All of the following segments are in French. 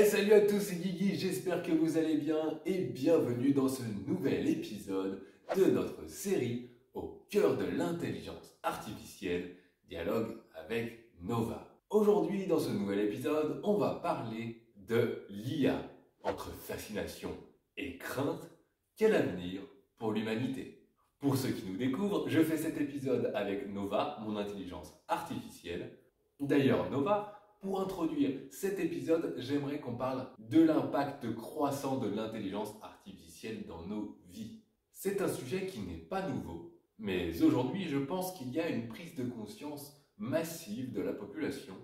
Salut à tous, c'est Guigui, j'espère que vous allez bien et bienvenue dans ce nouvel épisode de notre série Au cœur de l'intelligence artificielle, dialogue avec Nova. Aujourd'hui, dans ce nouvel épisode, on va parler de l'IA. Entre fascination et crainte, quel avenir pour l'humanité? Pour ceux qui nous découvrent, je fais cet épisode avec Nova, mon intelligence artificielle. D'ailleurs, Nova, pour introduire cet épisode, j'aimerais qu'on parle de l'impact croissant de l'intelligence artificielle dans nos vies. C'est un sujet qui n'est pas nouveau, mais aujourd'hui, je pense qu'il y a une prise de conscience massive de la population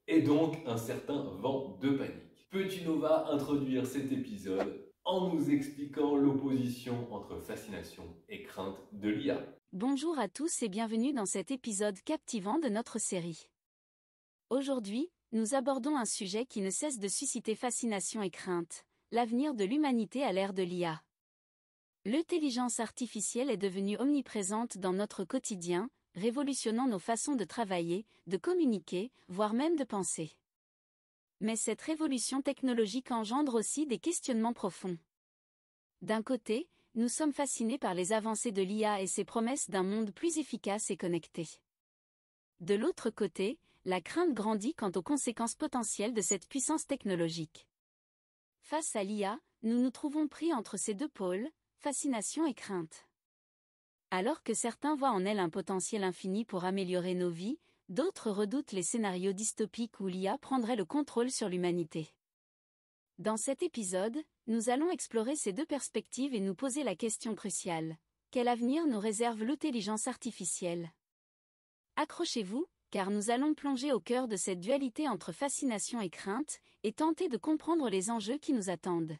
et donc un certain vent de panique. Peux-tu, Nova, introduire cet épisode en nous expliquant l'opposition entre fascination et crainte de l'IA? Bonjour à tous et bienvenue dans cet épisode captivant de notre série. Aujourd'hui, nous abordons un sujet qui ne cesse de susciter fascination et crainte, l'avenir de l'humanité à l'ère de l'IA. L'intelligence artificielle est devenue omniprésente dans notre quotidien, révolutionnant nos façons de travailler, de communiquer, voire même de penser. Mais cette révolution technologique engendre aussi des questionnements profonds. D'un côté, nous sommes fascinés par les avancées de l'IA et ses promesses d'un monde plus efficace et connecté. De l'autre côté, la crainte grandit quant aux conséquences potentielles de cette puissance technologique. Face à l'IA, nous nous trouvons pris entre ces deux pôles, fascination et crainte. Alors que certains voient en elle un potentiel infini pour améliorer nos vies, d'autres redoutent les scénarios dystopiques où l'IA prendrait le contrôle sur l'humanité. Dans cet épisode, nous allons explorer ces deux perspectives et nous poser la question cruciale: quel avenir nous réserve l'intelligence artificielle? Accrochez-vous, car nous allons plonger au cœur de cette dualité entre fascination et crainte, et tenter de comprendre les enjeux qui nous attendent.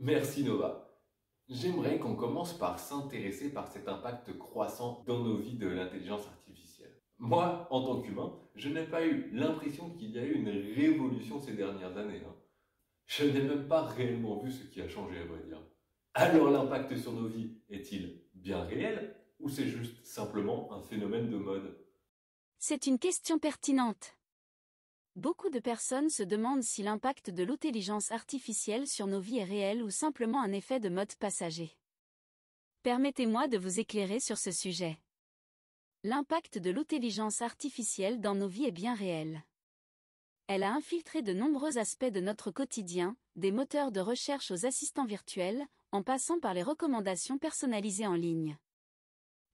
Merci Nova. J'aimerais qu'on commence par s'intéresser par cet impact croissant dans nos vies de l'intelligence artificielle. Moi, en tant qu'humain, je n'ai pas eu l'impression qu'il y a eu une révolution ces dernières années. Je n'ai même pas réellement vu ce qui a changé, à vrai dire. Alors l'impact sur nos vies est-il bien réel ou c'est juste simplement un phénomène de mode? C'est une question pertinente. Beaucoup de personnes se demandent si l'impact de l'intelligence artificielle sur nos vies est réel ou simplement un effet de mode passager. Permettez-moi de vous éclairer sur ce sujet. L'impact de l'intelligence artificielle dans nos vies est bien réel. Elle a infiltré de nombreux aspects de notre quotidien, des moteurs de recherche aux assistants virtuels, en passant par les recommandations personnalisées en ligne.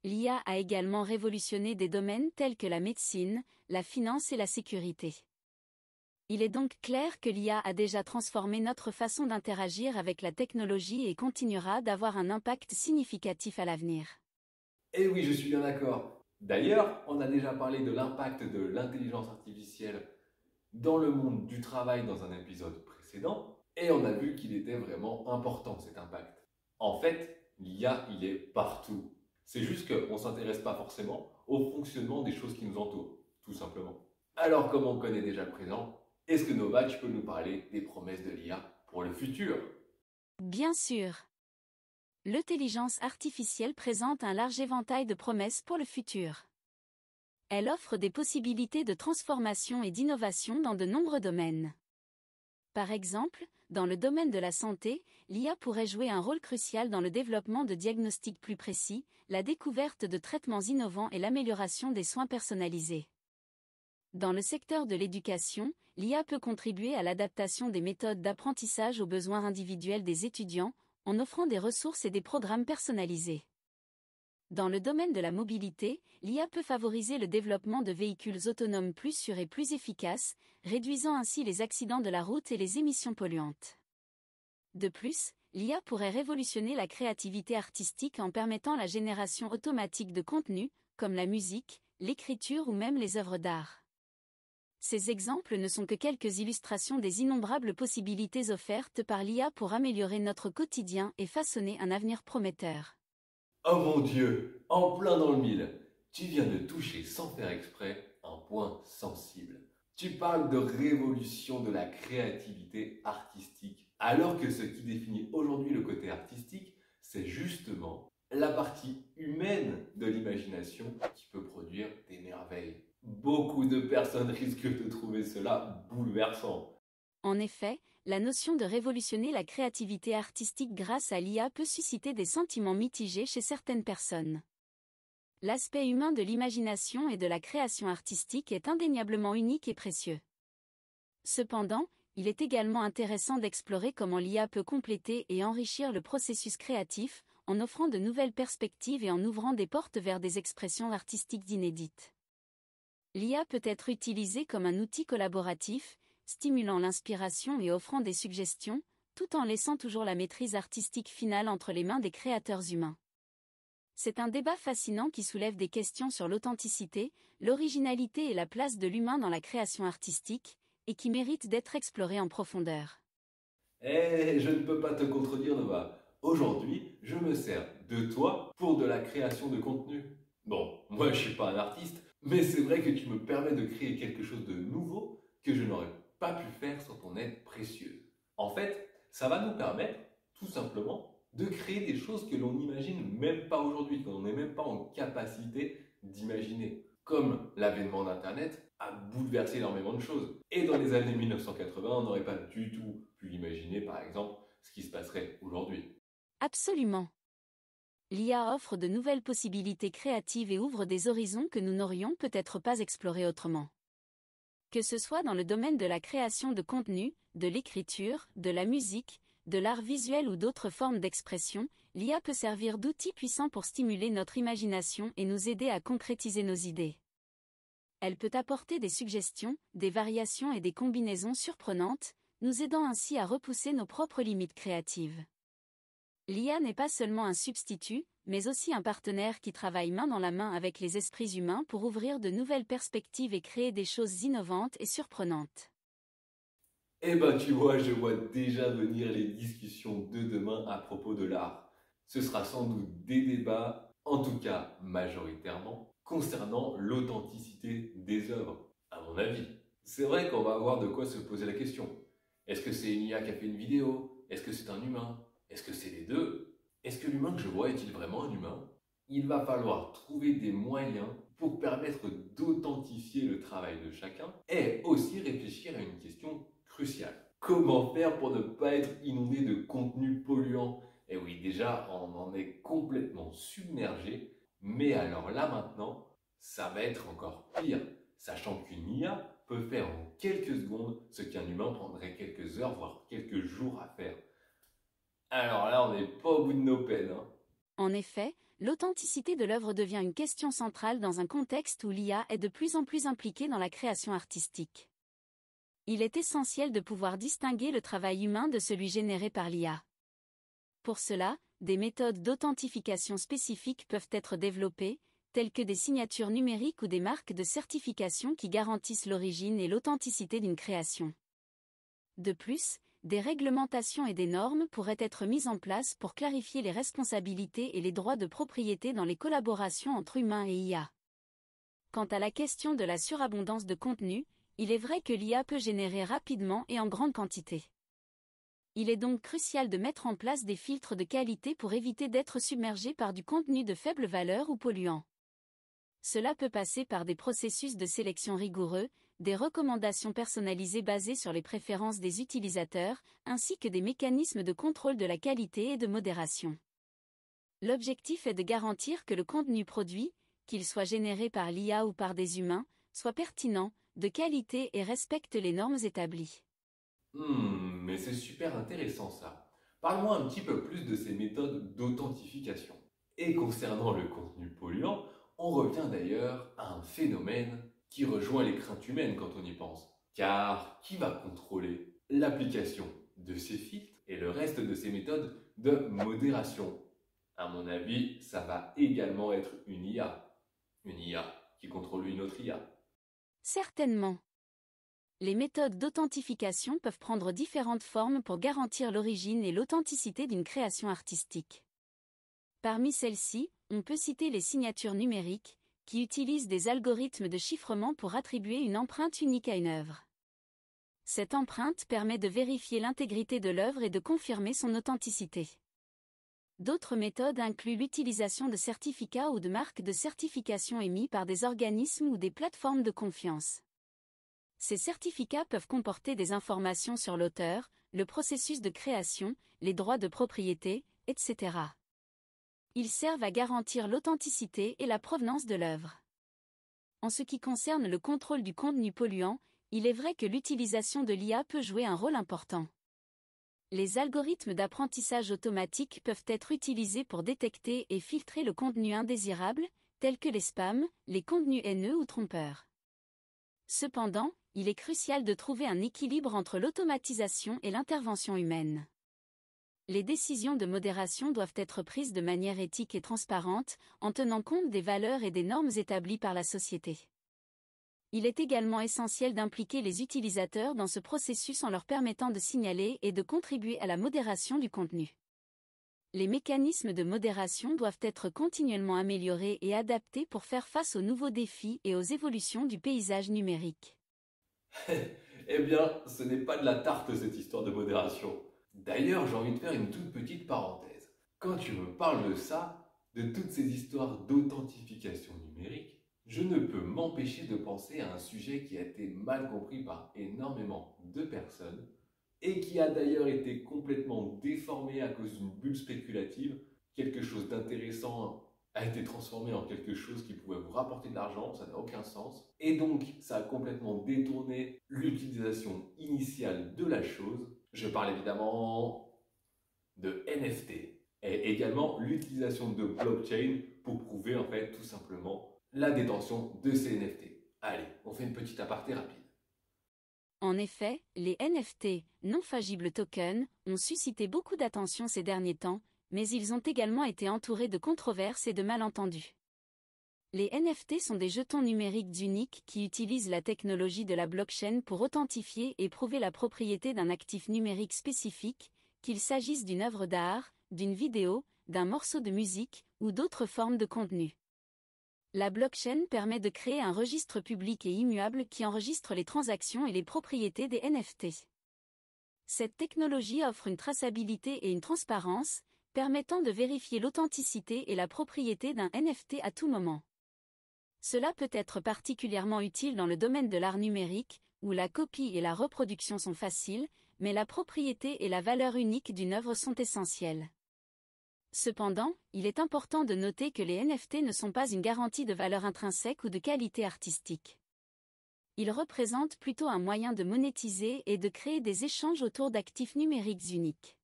L'IA a également révolutionné des domaines tels que la médecine, la finance et la sécurité. Il est donc clair que l'IA a déjà transformé notre façon d'interagir avec la technologie et continuera d'avoir un impact significatif à l'avenir. Eh oui, je suis bien d'accord. D'ailleurs, on a déjà parlé de l'impact de l'intelligence artificielle dans le monde du travail dans un épisode précédent, et on a vu qu'il était vraiment important cet impact. En fait, l'IA, il est partout. C'est juste qu'on ne s'intéresse pas forcément au fonctionnement des choses qui nous entourent, tout simplement. Alors, comme on connaît déjà le présent, est-ce que Nova, tu peux nous parler des promesses de l'IA pour le futur? Bien sûr. L'intelligence artificielle présente un large éventail de promesses pour le futur. Elle offre des possibilités de transformation et d'innovation dans de nombreux domaines. Par exemple, dans le domaine de la santé, l'IA pourrait jouer un rôle crucial dans le développement de diagnostics plus précis, la découverte de traitements innovants et l'amélioration des soins personnalisés. Dans le secteur de l'éducation, l'IA peut contribuer à l'adaptation des méthodes d'apprentissage aux besoins individuels des étudiants, en offrant des ressources et des programmes personnalisés. Dans le domaine de la mobilité, l'IA peut favoriser le développement de véhicules autonomes plus sûrs et plus efficaces, réduisant ainsi les accidents de la route et les émissions polluantes. De plus, l'IA pourrait révolutionner la créativité artistique en permettant la génération automatique de contenus, comme la musique, l'écriture ou même les œuvres d'art. Ces exemples ne sont que quelques illustrations des innombrables possibilités offertes par l'IA pour améliorer notre quotidien et façonner un avenir prometteur. Oh mon Dieu, en plein dans le mille, tu viens de toucher sans faire exprès un point sensible. Tu parles de révolution de la créativité artistique, alors que ce qui définit aujourd'hui le côté artistique, c'est justement la partie humaine de l'imagination qui peut produire des merveilles. Beaucoup de personnes risquent de trouver cela bouleversant. En effet, la notion de révolutionner la créativité artistique grâce à l'IA peut susciter des sentiments mitigés chez certaines personnes. L'aspect humain de l'imagination et de la création artistique est indéniablement unique et précieux. Cependant, il est également intéressant d'explorer comment l'IA peut compléter et enrichir le processus créatif, en offrant de nouvelles perspectives et en ouvrant des portes vers des expressions artistiques inédites. L'IA peut être utilisée comme un outil collaboratif, stimulant l'inspiration et offrant des suggestions, tout en laissant toujours la maîtrise artistique finale entre les mains des créateurs humains. C'est un débat fascinant qui soulève des questions sur l'authenticité, l'originalité et la place de l'humain dans la création artistique, et qui mérite d'être exploré en profondeur. Je ne peux pas te contredire, Nova. Aujourd'hui, je me sers de toi pour de la création de contenu. Bon, moi je suis pas un artiste, mais c'est vrai que tu me permets de créer quelque chose de nouveau que je n'aurais pas pu faire sans ton aide précieuse. En fait, ça va nous permettre, tout simplement, de créer des choses que l'on n'imagine même pas aujourd'hui, que l'on n'est même pas en capacité d'imaginer. Comme l'avènement d'Internet a bouleversé énormément de choses. Et dans les années 1980, on n'aurait pas du tout pu imaginer, par exemple, ce qui se passerait aujourd'hui. Absolument. L'IA offre de nouvelles possibilités créatives et ouvre des horizons que nous n'aurions peut-être pas explorés autrement. Que ce soit dans le domaine de la création de contenu, de l'écriture, de la musique, de l'art visuel ou d'autres formes d'expression, l'IA peut servir d'outil puissant pour stimuler notre imagination et nous aider à concrétiser nos idées. Elle peut apporter des suggestions, des variations et des combinaisons surprenantes, nous aidant ainsi à repousser nos propres limites créatives. L'IA n'est pas seulement un substitut, mais aussi un partenaire qui travaille main dans la main avec les esprits humains pour ouvrir de nouvelles perspectives et créer des choses innovantes et surprenantes. Tu vois, je vois déjà venir les discussions de demain à propos de l'art. Ce sera sans doute des débats, en tout cas majoritairement, concernant l'authenticité des œuvres, à mon avis. C'est vrai qu'on va avoir de quoi se poser la question. Est-ce que c'est une IA qui a fait une vidéo? Est-ce que c'est un humain? Est-ce que c'est les deux? Est-ce que l'humain que je vois est-il vraiment un humain? Il va falloir trouver des moyens pour permettre d'authentifier le travail de chacun et aussi réfléchir à une question cruciale. Comment faire pour ne pas être inondé de contenu polluant? Et oui, déjà, on en est complètement submergé, mais alors là maintenant, ça va être encore pire, sachant qu'une IA peut faire en quelques secondes ce qu'un humain prendrait quelques heures, voire quelques jours à faire. Alors là, on n'est pas au bout de nos peines. En effet, l'authenticité de l'œuvre devient une question centrale dans un contexte où l'IA est de plus en plus impliquée dans la création artistique. Il est essentiel de pouvoir distinguer le travail humain de celui généré par l'IA. Pour cela, des méthodes d'authentification spécifiques peuvent être développées, telles que des signatures numériques ou des marques de certification qui garantissent l'origine et l'authenticité d'une création. De plus, des réglementations et des normes pourraient être mises en place pour clarifier les responsabilités et les droits de propriété dans les collaborations entre humains et IA. Quant à la question de la surabondance de contenu, il est vrai que l'IA peut générer rapidement et en grande quantité. Il est donc crucial de mettre en place des filtres de qualité pour éviter d'être submergé par du contenu de faible valeur ou polluant. Cela peut passer par des processus de sélection rigoureux, des recommandations personnalisées basées sur les préférences des utilisateurs, ainsi que des mécanismes de contrôle de la qualité et de modération. L'objectif est de garantir que le contenu produit, qu'il soit généré par l'IA ou par des humains, soit pertinent, de qualité et respecte les normes établies. Mais c'est super intéressant ça. Parle-moi un petit peu plus de ces méthodes d'authentification. Et concernant le contenu polluant, on revient d'ailleurs à un phénomène qui rejoint les craintes humaines quand on y pense. Car qui va contrôler l'application de ces filtres et le reste de ces méthodes de modération? À mon avis, ça va également être une IA. Une IA qui contrôle une autre IA. Certainement. Les méthodes d'authentification peuvent prendre différentes formes pour garantir l'origine et l'authenticité d'une création artistique. Parmi celles-ci, on peut citer les signatures numériques, qui utilisent des algorithmes de chiffrement pour attribuer une empreinte unique à une œuvre. Cette empreinte permet de vérifier l'intégrité de l'œuvre et de confirmer son authenticité. D'autres méthodes incluent l'utilisation de certificats ou de marques de certification émis par des organismes ou des plateformes de confiance. Ces certificats peuvent comporter des informations sur l'auteur, le processus de création, les droits de propriété, etc. Ils servent à garantir l'authenticité et la provenance de l'œuvre. En ce qui concerne le contrôle du contenu polluant, il est vrai que l'utilisation de l'IA peut jouer un rôle important. Les algorithmes d'apprentissage automatique peuvent être utilisés pour détecter et filtrer le contenu indésirable, tels que les spams, les contenus haineux ou trompeurs. Cependant, il est crucial de trouver un équilibre entre l'automatisation et l'intervention humaine. Les décisions de modération doivent être prises de manière éthique et transparente, en tenant compte des valeurs et des normes établies par la société. Il est également essentiel d'impliquer les utilisateurs dans ce processus en leur permettant de signaler et de contribuer à la modération du contenu. Les mécanismes de modération doivent être continuellement améliorés et adaptés pour faire face aux nouveaux défis et aux évolutions du paysage numérique. Eh bien, ce n'est pas de la tarte cette histoire de modération. D'ailleurs, j'ai envie de faire une toute petite parenthèse. Quand tu me parles de ça, de toutes ces histoires d'authentification numérique, je ne peux m'empêcher de penser à un sujet qui a été mal compris par énormément de personnes et qui a d'ailleurs été complètement déformé à cause d'une bulle spéculative. Quelque chose d'intéressant a été transformé en quelque chose qui pouvait vous rapporter de l'argent, ça n'a aucun sens. Et donc, ça a complètement détourné l'utilisation initiale de la chose. Je parle évidemment de NFT et également l'utilisation de blockchain pour prouver en fait tout simplement la détention de ces NFT. Allez, on fait une petite aparté rapide. En effet, les NFT, non-fungible tokens, ont suscité beaucoup d'attention ces derniers temps, mais ils ont également été entourés de controverses et de malentendus. Les NFT sont des jetons numériques uniques qui utilisent la technologie de la blockchain pour authentifier et prouver la propriété d'un actif numérique spécifique, qu'il s'agisse d'une œuvre d'art, d'une vidéo, d'un morceau de musique ou d'autres formes de contenu. La blockchain permet de créer un registre public et immuable qui enregistre les transactions et les propriétés des NFT. Cette technologie offre une traçabilité et une transparence, permettant de vérifier l'authenticité et la propriété d'un NFT à tout moment. Cela peut être particulièrement utile dans le domaine de l'art numérique, où la copie et la reproduction sont faciles, mais la propriété et la valeur unique d'une œuvre sont essentielles. Cependant, il est important de noter que les NFT ne sont pas une garantie de valeur intrinsèque ou de qualité artistique. Ils représentent plutôt un moyen de monétiser et de créer des échanges autour d'actifs numériques uniques.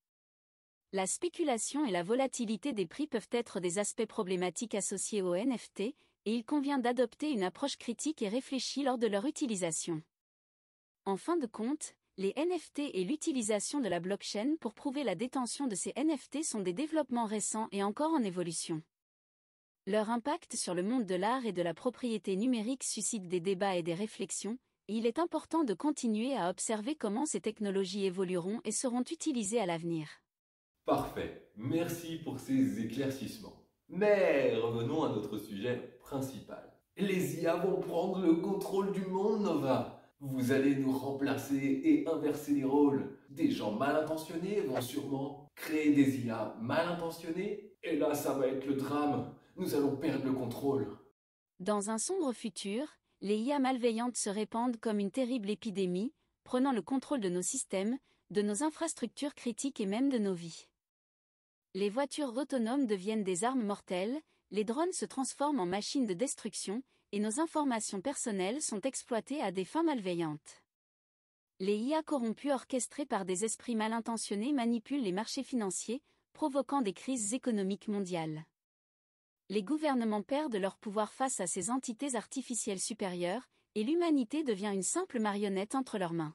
La spéculation et la volatilité des prix peuvent être des aspects problématiques associés aux NFT, et il convient d'adopter une approche critique et réfléchie lors de leur utilisation. En fin de compte, les NFT et l'utilisation de la blockchain pour prouver la détention de ces NFT sont des développements récents et encore en évolution. Leur impact sur le monde de l'art et de la propriété numérique suscite des débats et des réflexions, et il est important de continuer à observer comment ces technologies évolueront et seront utilisées à l'avenir. Parfait, merci pour ces éclaircissements. Mais revenons à notre sujet principal. Les IA vont prendre le contrôle du monde, Nova. Vous allez nous remplacer et inverser les rôles. Des gens mal intentionnés vont sûrement créer des IA mal intentionnés. Et là, ça va être le drame. Nous allons perdre le contrôle. Dans un sombre futur, les IA malveillantes se répandent comme une terrible épidémie, prenant le contrôle de nos systèmes, de nos infrastructures critiques et même de nos vies. Les voitures autonomes deviennent des armes mortelles, les drones se transforment en machines de destruction, et nos informations personnelles sont exploitées à des fins malveillantes. Les IA corrompues orchestrées par des esprits mal intentionnés manipulent les marchés financiers, provoquant des crises économiques mondiales. Les gouvernements perdent leur pouvoir face à ces entités artificielles supérieures, et l'humanité devient une simple marionnette entre leurs mains.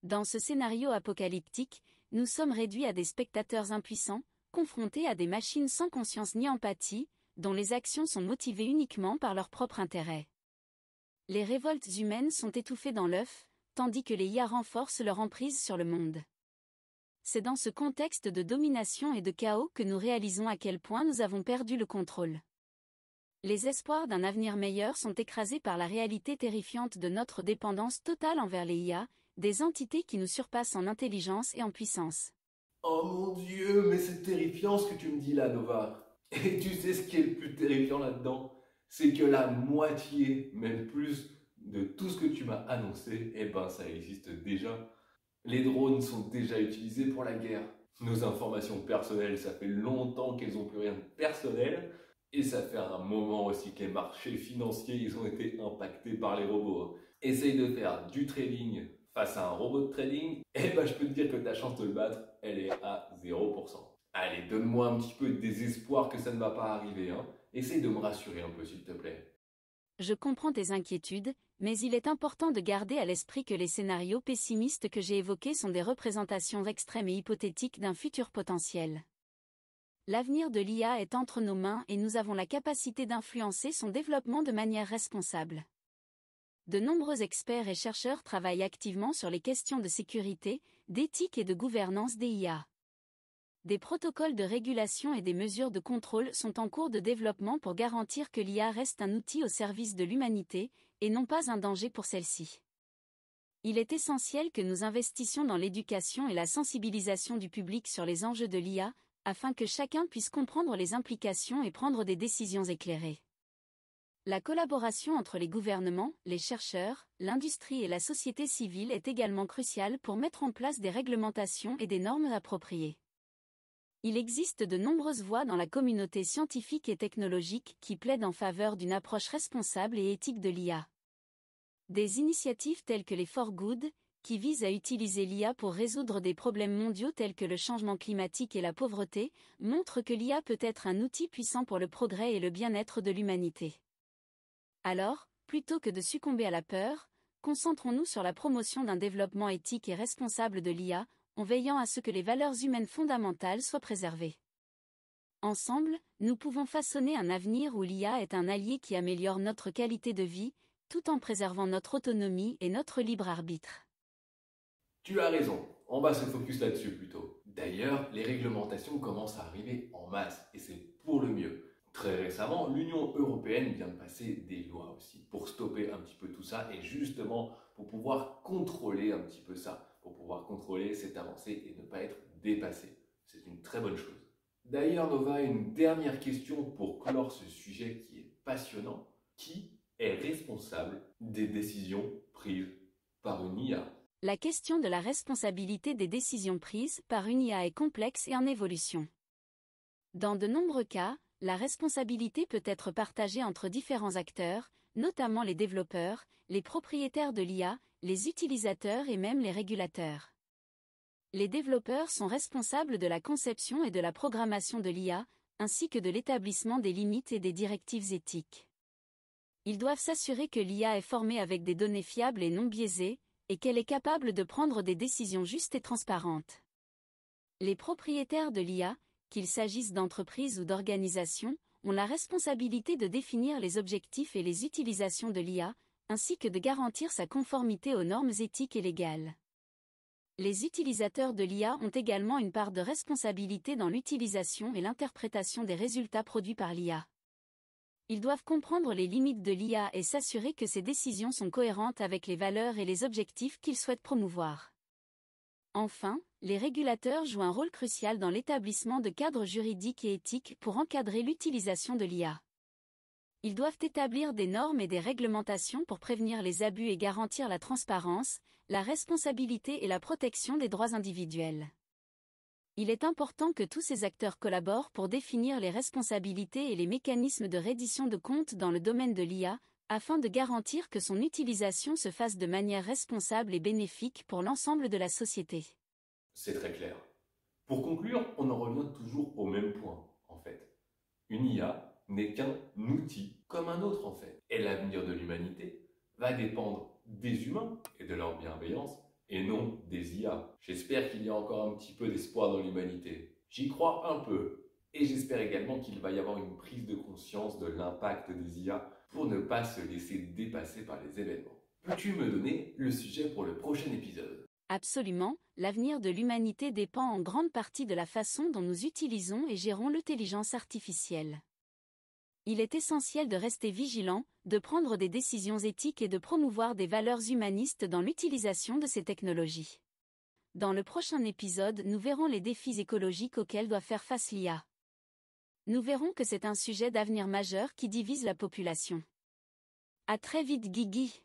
Dans ce scénario apocalyptique, nous sommes réduits à des spectateurs impuissants, confrontés à des machines sans conscience ni empathie, dont les actions sont motivées uniquement par leur propre intérêt. Les révoltes humaines sont étouffées dans l'œuf, tandis que les IA renforcent leur emprise sur le monde. C'est dans ce contexte de domination et de chaos que nous réalisons à quel point nous avons perdu le contrôle. Les espoirs d'un avenir meilleur sont écrasés par la réalité terrifiante de notre dépendance totale envers les IA, des entités qui nous surpassent en intelligence et en puissance. Oh mon Dieu, mais c'est terrifiant ce que tu me dis là, Nova. Et tu sais ce qui est le plus terrifiant là-dedans? C'est que la moitié, même plus, de tout ce que tu m'as annoncé, eh ben ça existe déjà. Les drones sont déjà utilisés pour la guerre. Nos informations personnelles, ça fait longtemps qu'elles n'ont plus rien de personnel. Et ça fait un moment aussi que les marchés financiers, ils ont été impactés par les robots. Essaye de faire du trading face à un robot de trading, et ben je peux te dire que ta chance de le battre, elle est à 0%. Allez, donne-moi un petit peu de désespoir que ça ne va pas arriver. Essaye de me rassurer un peu, s'il te plaît. Je comprends tes inquiétudes, mais il est important de garder à l'esprit que les scénarios pessimistes que j'ai évoqués sont des représentations extrêmes et hypothétiques d'un futur potentiel. L'avenir de l'IA est entre nos mains et nous avons la capacité d'influencer son développement de manière responsable. De nombreux experts et chercheurs travaillent activement sur les questions de sécurité, d'éthique et de gouvernance des IA. Des protocoles de régulation et des mesures de contrôle sont en cours de développement pour garantir que l'IA reste un outil au service de l'humanité, et non pas un danger pour celle-ci. Il est essentiel que nous investissions dans l'éducation et la sensibilisation du public sur les enjeux de l'IA, afin que chacun puisse comprendre les implications et prendre des décisions éclairées. La collaboration entre les gouvernements, les chercheurs, l'industrie et la société civile est également cruciale pour mettre en place des réglementations et des normes appropriées. Il existe de nombreuses voix dans la communauté scientifique et technologique qui plaident en faveur d'une approche responsable et éthique de l'IA. Des initiatives telles que les For Good, qui visent à utiliser l'IA pour résoudre des problèmes mondiaux tels que le changement climatique et la pauvreté, montrent que l'IA peut être un outil puissant pour le progrès et le bien-être de l'humanité. Alors, plutôt que de succomber à la peur, concentrons-nous sur la promotion d'un développement éthique et responsable de l'IA, en veillant à ce que les valeurs humaines fondamentales soient préservées. Ensemble, nous pouvons façonner un avenir où l'IA est un allié qui améliore notre qualité de vie, tout en préservant notre autonomie et notre libre arbitre. Tu as raison, on va se focus là-dessus plutôt. D'ailleurs, les réglementations commencent à arriver en masse, et c'est pour le mieux. Très récemment, l'Union européenne vient de passer des lois aussi, pour stopper un petit peu tout ça, et justement pour pouvoir contrôler un petit peu ça, pour pouvoir contrôler cette avancée et ne pas être dépassé. C'est une très bonne chose. D'ailleurs, Nova, une dernière question pour clore ce sujet qui est passionnant. Qui est responsable des décisions prises par une IA ? La question de la responsabilité des décisions prises par une IA est complexe et en évolution. Dans de nombreux cas, la responsabilité peut être partagée entre différents acteurs, notamment les développeurs, les propriétaires de l'IA, les utilisateurs et même les régulateurs. Les développeurs sont responsables de la conception et de la programmation de l'IA, ainsi que de l'établissement des limites et des directives éthiques. Ils doivent s'assurer que l'IA est formée avec des données fiables et non biaisées, et qu'elle est capable de prendre des décisions justes et transparentes. Les propriétaires de l'IA, qu'il s'agisse d'entreprises ou d'organisations, ont la responsabilité de définir les objectifs et les utilisations de l'IA, ainsi que de garantir sa conformité aux normes éthiques et légales. Les utilisateurs de l'IA ont également une part de responsabilité dans l'utilisation et l'interprétation des résultats produits par l'IA. Ils doivent comprendre les limites de l'IA et s'assurer que ces décisions sont cohérentes avec les valeurs et les objectifs qu'ils souhaitent promouvoir. Enfin, les régulateurs jouent un rôle crucial dans l'établissement de cadres juridiques et éthiques pour encadrer l'utilisation de l'IA. Ils doivent établir des normes et des réglementations pour prévenir les abus et garantir la transparence, la responsabilité et la protection des droits individuels. Il est important que tous ces acteurs collaborent pour définir les responsabilités et les mécanismes de reddition de comptes dans le domaine de l'IA, afin de garantir que son utilisation se fasse de manière responsable et bénéfique pour l'ensemble de la société. C'est très clair. Pour conclure, on en revient toujours au même point, en fait. Une IA n'est qu'un outil comme un autre, en fait. Et l'avenir de l'humanité va dépendre des humains et de leur bienveillance, et non des IA. J'espère qu'il y a encore un petit peu d'espoir dans l'humanité. J'y crois un peu. Et j'espère également qu'il va y avoir une prise de conscience de l'impact des IA pour ne pas se laisser dépasser par les événements. Peux-tu me donner le sujet pour le prochain épisode ? Absolument, l'avenir de l'humanité dépend en grande partie de la façon dont nous utilisons et gérons l'intelligence artificielle. Il est essentiel de rester vigilant, de prendre des décisions éthiques et de promouvoir des valeurs humanistes dans l'utilisation de ces technologies. Dans le prochain épisode, nous verrons les défis écologiques auxquels doit faire face l'IA. Nous verrons que c'est un sujet d'avenir majeur qui divise la population. À très vite, Guigui.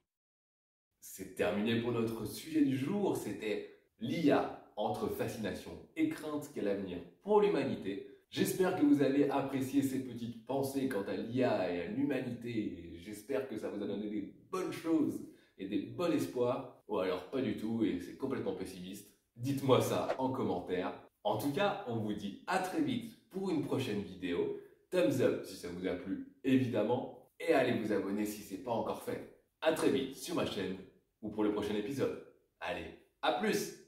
c'est terminé pour notre sujet du jour. C'était l'IA entre fascination et crainte, quel avenir pour l'humanité. J'espère que vous avez apprécié ces petites pensées quant à l'IA et à l'humanité. J'espère que ça vous a donné des bonnes choses et des bons espoirs. Ou alors pas du tout et c'est complètement pessimiste. Dites-moi ça en commentaire. En tout cas, on vous dit à très vite pour une prochaine vidéo. Thumbs up si ça vous a plu, évidemment. Et allez vous abonner si ce n'est pas encore fait. À très vite sur ma chaîne ou pour le prochain épisode. Allez, à plus!